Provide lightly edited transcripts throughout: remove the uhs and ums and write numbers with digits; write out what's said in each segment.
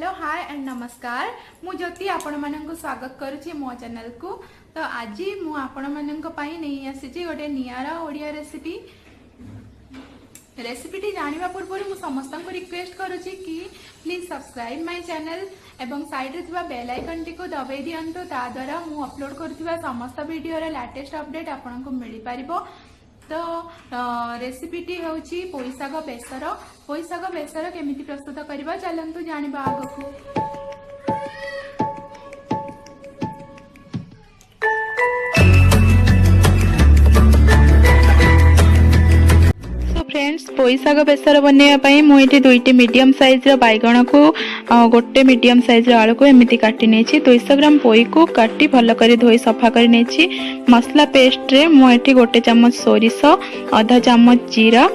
Hello hi and नमस्कार मु ज्योति आपण मानक स्वागत करुच्ची मो चैनल को। तो आज मु आपण मानक पई नहीं आसी गोटे नियारा ओडिया रेसिपीटी जानिबा पूर्व मु समस्त को रिक्वेस्ट करुच्ची कि प्लीज सब्सक्राइब माय चैनल एवं साइड रे थिबा बेल आइकन टी को दबाई दियंतु ता द्वारा मु अपलोड करथिबा समस्त वीडियो रे लेटेस्ट अपडेट आपन को मिली पारिबो। तो रेसिपीटी होची पोई साग बेसर केमिति प्रस्तुत करबा चलंतु जानिबा आगकू। फ्रेंड्स पोई साग बेसर बनवाई मुझे दुईटी मीडियम साइज बैगण को गोटे मीडियम साइज आलू को एमती काटी नहीं 200 ग्राम पोई को काटी भल कर धोई सफा कर नहीं मसला पेस्ट रे मुझे गोटे चामच सोरिष आधा चामच जीरा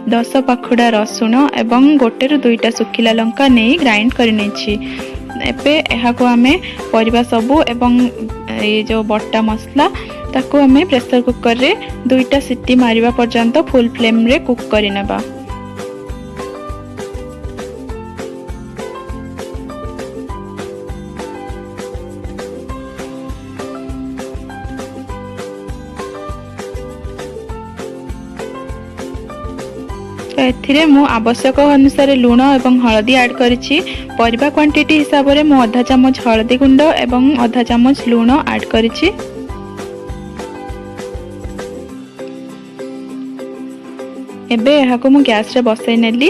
10 पाखुड़ा रसुण एवं गोटे रु 2टा सुखिला लंका नहीं ग्राइंड कर आमे परिबा सबू एवं ये जो बट्टा मसला ताको हमें प्रेशर कुकर रे 2टा सीटी मारिबा पर्यंत फुल फ्लेम रे कुक करि नेबा। एथिरे मु आवश्यक अनुसार लूण एवं हळदी ऐड करिछि। परिबा क्वांटिटी हिसाब रे मु आधा चामच हळदी गुंड एवं आधा चामच लूण ऐड करिछि। एबे एहाको मु गैस रे बसै नेली।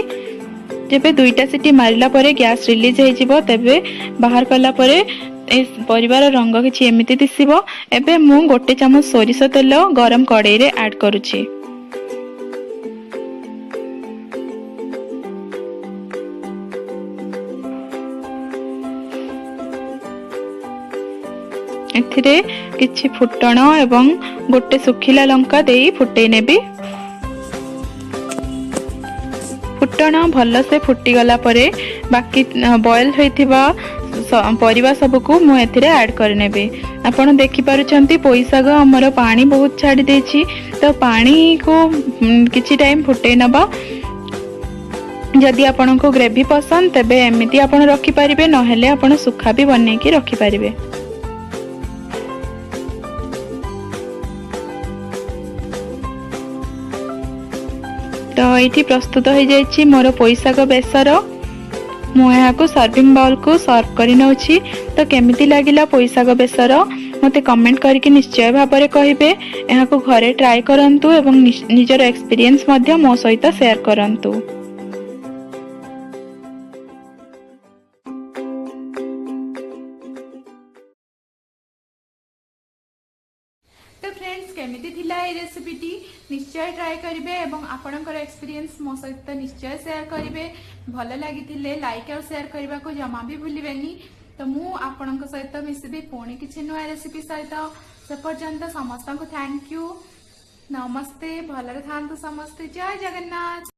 जेबे 2टा सीटी मारिला परे गैस रिलीज हे जिवो तबे बाहर कला परे ए परिवार रंग किछि एमिति दिसिबो। एबे मु गोटे चामच सोरिष तेल गरम कड़ाई रे ऐड करूछि। एथिरे किछि फुटण एवं गोटे सुखिला लंका देई फुटै नेबी। फुटण भल से फुटी गला परे बाकी बॉयल होइथिबा परिबा सब को मु एथिरे ऐड कर नेबी। आपण देखि पारुछंती पोई साग हमर पानी बहुत छाडी देछि तो पानी को किछि टाइम फुटै नबा। जदि आपण को ग्रेवी पसंद तबे एमिति आपण रखि परिबे नहेले आपण सुखा भी बनै कि रखि परिबे। तो ये प्रस्तुत हो जाइए मोर पोई साग बेसर। मुझे सर्विंग बाउल को सर्व कर नौछि। तो केमिति लागिला पोई साग बेसर मते कमेंट करके निश्चय भाव में कहिबे। यहाँ को घरे ट्राई करंतु एवं निजर एक्सपीरियंस मध्य मो सहित शेयर करंतु। तो फ्रेंड्स केमिति थिला ए रेसिपीटी निश्चय ट्राई करिवे एवं आपणकर एक्सपीरियंस मो सहित निश्चय शेयर करिवे। भल लागिथिले लाइक और शेयर करबा को जमा भी भूलिबेनी। तो मु आपणक सहित मिसिबे पुणी किछि नया रेसिपी सहित। से पर्यंत समस्त को थैंक यू नमस्ते। भलरे थांतु समस्ते। जय जगन्नाथ।